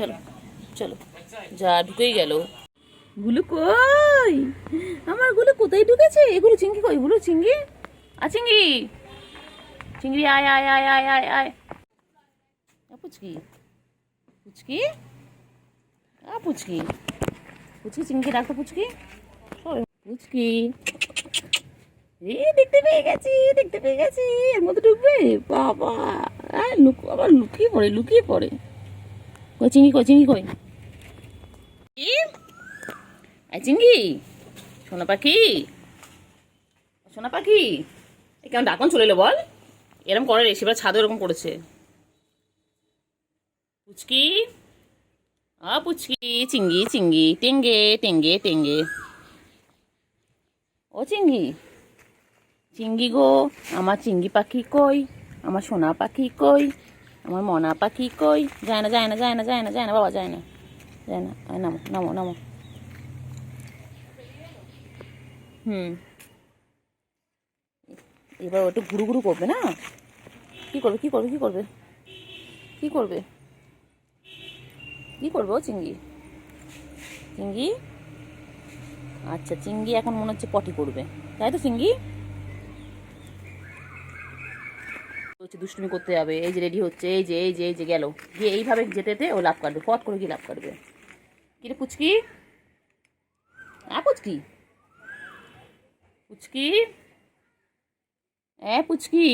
চলো চলো, যা ঢুকেই গেল। গুলু কই, আমার গুলু কোথায় ঢুকেছে? এগুলো চিংড়ি কই, গুলো চিংড়ি, চিংড়ি, চিংড়ি আয় আয় আয় আয় আয় আয়। পুচকি পুচকি পুচকি পুচকি, চিংড়ি ডাকতো পুচকি, পুচকি। দেখতে পেয়ে গেছি, দেখতে পেয়ে গেছি, এর মধ্যে ঢুকবে বাবা। আবার লুকিয়ে পড়ে, লুকিয়ে পড়ে। কই চিংড়ি, কই চিংড়ি, কই চিংড়ি, সোনা পাখি, সোনা পাখি। কেমন ডাকন চলে এলো বল, এরকম করে রে, সেবার ছাদও এরকম করেছে। পুচকি পুচকি, চিংড়ি চিংড়ি, টেঙ্গে টেঙ্গে টেঙ্গে। ও চিংড়ি, চিংড়ি গো, আমার চিংড়ি পাখি কই, আমার সোনা পাখি কই, আমার মনা পাখি কই? যায় না যায় না যায় না যায় না যায় না বাবা, যায় না যায় না। নামো নামো নামো। এবার ওটা ঘুরু ঘুরু করবে না? কি করবে কি করবে কি করবে কি করবে কি করবে ও চিংড়ি, চিংড়ি? আচ্ছা, চিংড়ি এখন মনে হচ্ছে পটি করবে, তাই তো চিংড়ি? হচ্ছে দুষ্টুমি করতে যাবে, এই যে রেডি হচ্ছে, এই যে এই যে এই যে গেল, গিয়ে এইভাবে যেতে যেতে ও লাভ কাটবে, ফট করে গিয়ে লাভ কাটবে। কিরে পুচকি, পুচকি, পুচকি, পুচকি,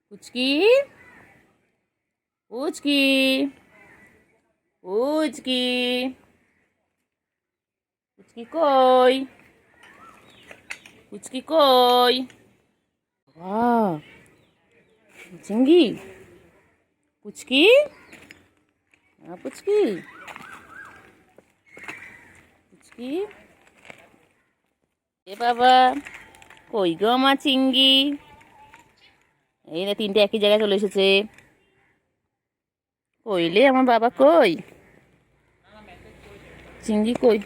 পুচকি, পুচকি, পুচকি, পুচকি কই, পুচকি কই? চিংড়ি, পুচকি, পুচকি, পুচকি, এ বাবা, কই গো আমার চিংড়ি? এই না, তিনটে একই জায়গায় চলে এসেছে। কইলে আমার বাবা কই, চিংড়ি কই,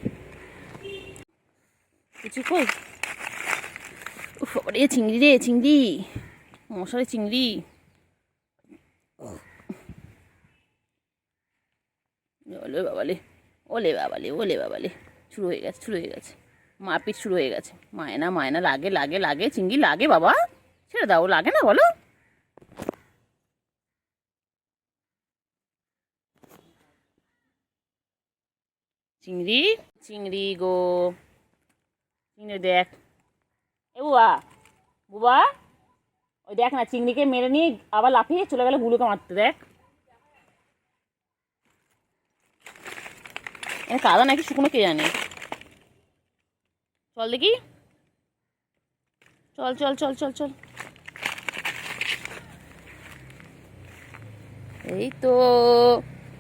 পুচকি কই? রে চিংড়ি, রে চিংড়ি, মশারে চিংড়ি। ওলে বাবালে, ওলে বাবালে, ওলে বাবালে, শুরু হয়ে গেছে, শুরু হয়ে গেছে, মারপিট শুরু হয়ে গেছে। মায়না মায়না, লাগে লাগে লাগে, চিংড়ি লাগে বাবা, ছেড়ে দাও, লাগে না বলো? চিংড়ি, চিংড়ি গো, চিংড়ি দেখ, এ বুবা, বুবা, ওই দেখ না, চিংড়িকে মেরে নিয়ে আবার লাফিয়ে চলে গেলে গুলোকে মারতে, দেখ। কাদা নাকি শুকনো কে জানে। চল দেখি, চল চল চল চল চল। এই তো,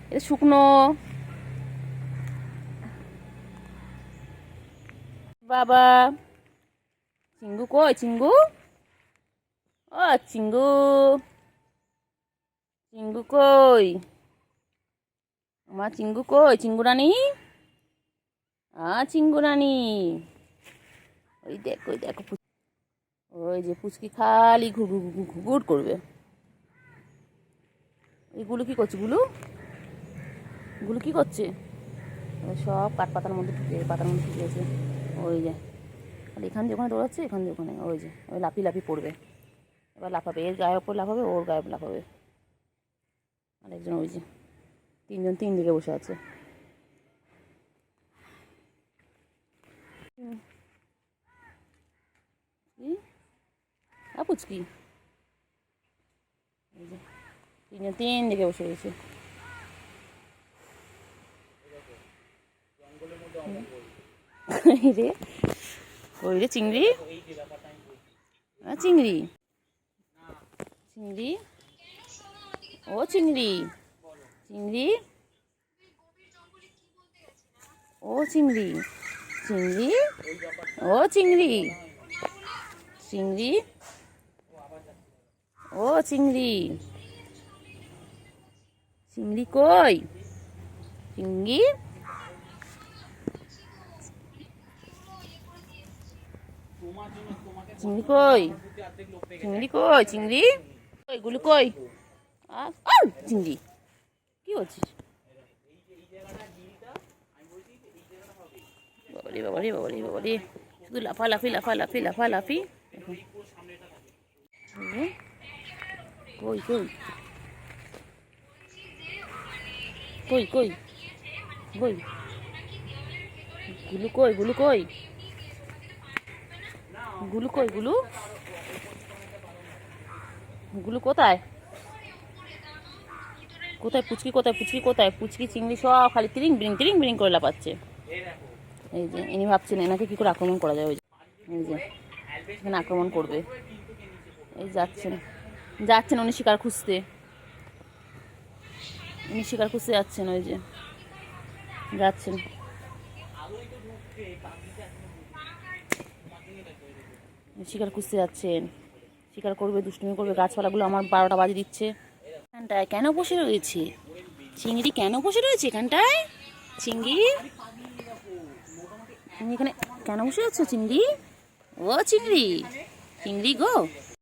এটা শুকনো বাবা। চিঙ্গু কই, চিঙ্গু, ও চিঙ্গু, চিঙ্গু কই, আমার চিঙ্গু কই, চিঙ্গু রানী, চিঙ্গু রানী। ওই দেখো, ওই দেখো, ওই যে পুচকি খালি ঘুর করবে। এইগুলো কি করছে, গুলো গুলো কি করছে? সব কাঠ পাতার মধ্যে ঢুকে, পাতার মধ্যে ঢুকে গেছে। ওই যে খালি এখান দিয়ে ওখানে দৌড়াচ্ছে, এখান দিয়ে ওখানে, ওই যে ওই লাফি লাফি পড়বে, এবার লাফাবে, এর গায়ের ওপর লাফাবে, ওর গায়ে লাফাবে। আরেকজন ওই যে, তিনজন তিন দিকে বসে আছে। পুচকি, এই যে তিনজন তিন দিকে বসে রয়েছে। রে ওই রে চিংড়ি, চিংড়ি, চিংড়ি, ও চিংড়ি, চিংড়ি, ও চিংড়ি, চিংড়ি, ও চিংড়ি, চিংড়ি, ও চিংড়ি, চিংড়ি কই, চিংড়ি, চিংড়ি কই, চিংড়ি কই, চিংড়ি, এগুলো কই? চিংড়ি কি বলছিস? বাবারে বাবারে বাবারে বাবারে, শুধু লাফালাফি লাফালাফি লাফালাফি। কই কই কই কই কই গুলু কই, গুলু কই, গুলু কই, গুলু, গুলু কোথায়? কোথায় পুচকি, কোথায় পুচকি, কোথায় পুচকি? চিংড়ি সব খালি তিরিং বিরিং করে লাফাচ্ছে। এই যে ইনি ভাবছেন এনাকে কি করে আক্রমণ করা যায়। ওই যে এই যে এখানে আক্রমণ করবে। এই যাচ্ছেন যাচ্ছেন উনি শিকার খুঁজতে, উনি শিকার খুঁজতে যাচ্ছেন। ওই যে যাচ্ছেন, শিকার খুঁজতে যাচ্ছেন। শিকার করবে, দুষ্টুমি করবে। গাছপালাগুলো আমার 12টা বাজে দিচ্ছে। এখানটায় কেন বসে রয়েছে চিংড়ি? কেন বসে রয়েছে এখানটায় চিংড়ি? তুমি এখানে কেন বসে আছো চিংড়ি? ও চিংড়ি, চিংড়ি গো।